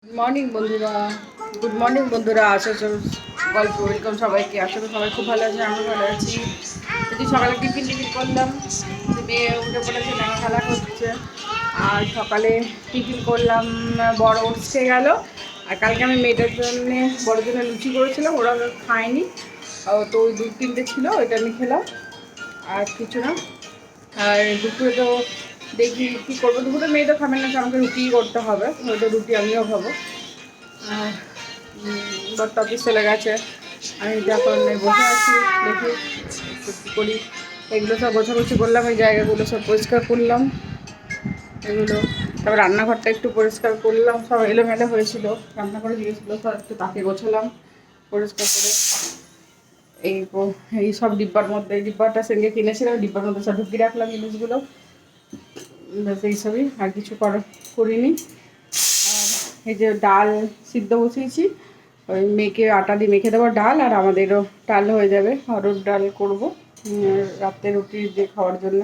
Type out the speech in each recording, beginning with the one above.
Good morning বন্ধুরা, good morning বন্ধুরা। আশা করি গল্প ওয়েলকাম সবাইকে। আশা করি সবাই খুব ভালো আছে, আমরা ভালো আছি। যদি সকালে টিফিন করলাম, মেয়ে উঠে পড়েছে, দেখা খেলা করছে। আর সকালে টিফিন করলাম, বড় ওটস খেয়ে গেল। আর কালকে আমি মেয়েটার জন্যে বড়োর জন্য লুচি করেছিলাম, ওরা খায়নি, তো ওই 2-3টে ছিল, ওইটা আমি খেলাম, আর কিছু না। আর দুপুরে তো দেখি কী করবো, দুপুরে মেয়ে তো খাবে না, আমাকে রুটিই করতে হবে, ওইটা রুটি আমিও খাবো। বর অফিস চলে গেছে, আমি এখন বসে আছি, দেখি কী করি। এগুলো সব গোছাগুছি করলাম, এই জায়গাগুলো সব পরিষ্কার করলাম, এগুলো তারপর রান্নাঘরটা একটু পরিষ্কার করলাম, সব এলোমেলো হয়েছিল, রান্না করে দিয়েছিলো, সব একটু তাকে গোছালাম পরিষ্কার করে। এই সব ডিব্বার মধ্যে, ডিব্বাটা সেদিকে কিনেছিলাম, ডিব্বার মধ্যে সব ঢুকিয়ে রাখলাম জিনিসগুলো, ব্যাস এইসবই, আর কিছু করিনি। আর এই যে ডাল সিদ্ধ বসিয়েছি, ওই মেখে আটা দিয়ে মেখে দেবো ডাল, আর আমাদেরও ডাল হয়ে যাবে, অরহর ডাল করবো রাত্রে রুটি দিয়ে খাওয়ার জন্য,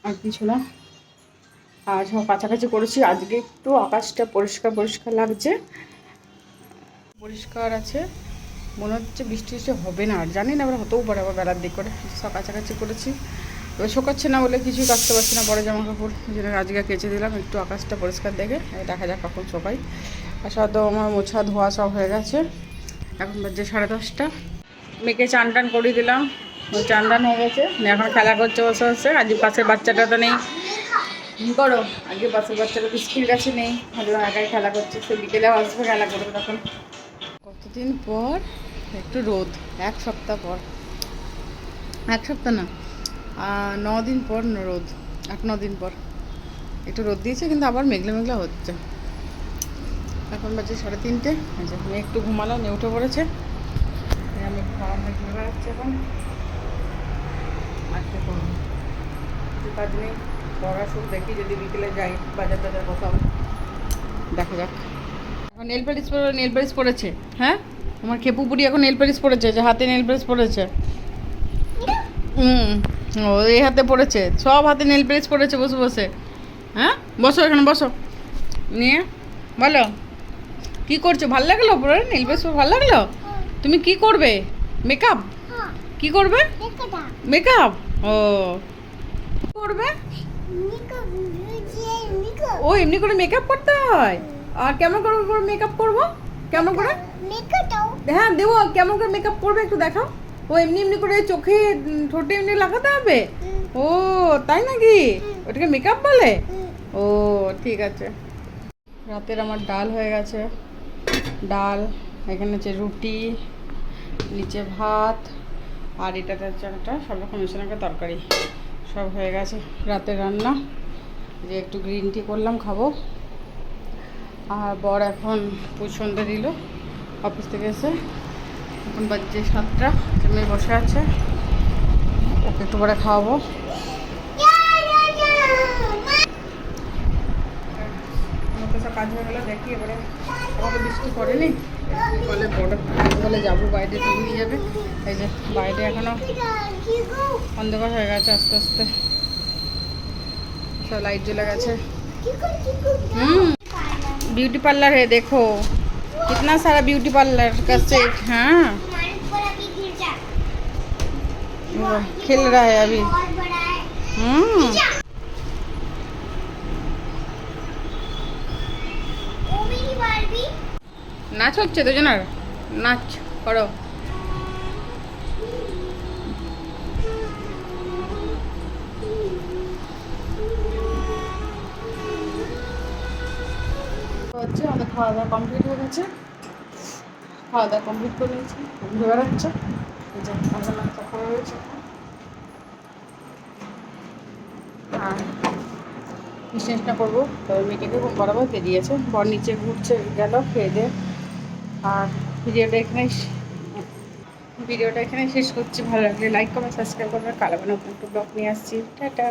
আর কিছু না। আর সব কাছাকাছি করেছি, আজকে একটু আকাশটা পরিষ্কার পরিষ্কার লাগছে, পরিষ্কার আছে, মনে হচ্ছে বৃষ্টি হবে না, আর জানি না, আবার হতেও পারে আবার বেলার দিক করে। সব কাছাকাছি করেছি, এবার শোকাচ্ছে না বলে কিছুই কাচতে পারছি না, বড় জামা কাপড় যেটা আজকে কেচে দিলাম, একটু আকাশটা পরিষ্কার দেখে দেখা যাক কখন শোকাই। আর সব আমার মোছা ধোয়া সব হয়ে গেছে, এখন বাজে 10:30। মেয়েকে চান টান করিয়ে দিলাম, ওই চান টান হয়ে গেছে, এখন খেলা করছে বসে বসে। আজ পাশের বাচ্চাটা তো নেই, করো আজকে পাশের বাচ্চাটা তো স্কুল গেছে, নেই, হয়তো একাই খেলা করছে, সে বিকেলেও আসবে, খেলা করবে তখন। কতদিন পর একটু রোদ, 1 সপ্তাহ পর, 1 সপ্তাহ না, 9 দিন পর রোদ, 8-9 দিন পর একটু রোদ দিয়েছে, কিন্তু আবার মেঘলা মেঘলা হচ্ছে। এখন বাজে 3:30। আচ্ছা, মেয়ে একটু ঘুমালো, নিয়ে উঠে পড়েছে, আমি খাওয়া ঘুরে বেড়াচ্ছি এখন। আর কি করবো, কাজ নেই, পড়াশুনো দেখি, যদি বিকেলে যাই বাজার টাজার কোথাও, দেখা যাক। এখন নেল পালিশ পড়েছে, হ্যাঁ আমার খেপু পুরি এখন নেল পালিশ পড়েছে, যে হাতে নেল পালিশ পড়েছে। ও এই হাতে পড়েছে, সব হাতে নেল পালিশ পড়েছে বসে বসে। হ্যাঁ বসো, এখানে বসো, নিয়ে বলো কী করছো, ভালো লাগলো পরে নেল পালিশ, ভালো লাগলো। তুমি কি করবে, মেকআপ? কি করবে, মেকআপ? ও করবে, ও এমনি করে মেকআপ করতে হয়? আর কেমন করে মেকআপ করবো, কেমন করে? হ্যাঁ দেবো, কেমন করে মেকআপ করবে একটু দেখাও। ও এমনি এমনি করে চোখে ঠোঁটে এমনি লাগাতে হবে? ও তাই নাকি, ওটাকে মেকআপ বলে? ও ঠিক আছে। রাতের আমার ডাল হয়ে গেছে, ডাল, এখানে হচ্ছে রুটি, নিচে ভাত, আর এটাতে হচ্ছে একটা সব রকম মিশানো একটা তরকারি, সব হয়ে গেছে রাতের রান্না। যে একটু গ্রিন টি করলাম, খাবো। আর বর এখন সন্ধ্যে দিল অফিস থেকে এসে, এখন বাজছে 7টা, মেয়ে বসে আছে, ওকে একটু পরে খাওয়াবো। সব কাজ হয়ে গেলো, দেখি এবারে আমাকে বৃষ্টি করেনি বলে, বলে যাবো বাইরে, তুমি নিয়ে যাবে। এই যে বাইরে এখনো অন্ধকার হয়ে গেছে, আস্তে আস্তে সব লাইট জ্বলে গেছে। ब्यूटी पार्लर है, देखो कितना सारा ब्यूटी पार्लर का सेट। हाँ खेल रहा है अभी। নাচ হচ্ছে দুজনের, নাচ করো। হচ্ছে আমাদের খাওয়া দাওয়া কমপ্লিট হয়ে গেছে, খাওয়া দাওয়া কমপ্লিট করে নিয়েছি, ঘুরে বেড়াচ্ছে, খাওয়া হয়েছে। আর চেষ্টা করবো, তবে মেয়েকে ঘুম পাড়াবো, বেরিয়েছে, বর নিচে ঘুরছে, গেল খেয়ে দিয়ে। আর ভিডিওটা এখানে শেষ করছি। ভালো লাগলে লাইক কমেন্ট সাবস্ক্রাইব করবে, কালাবে নতুন একটু ব্লগ নিয়ে আসছি। টাটা।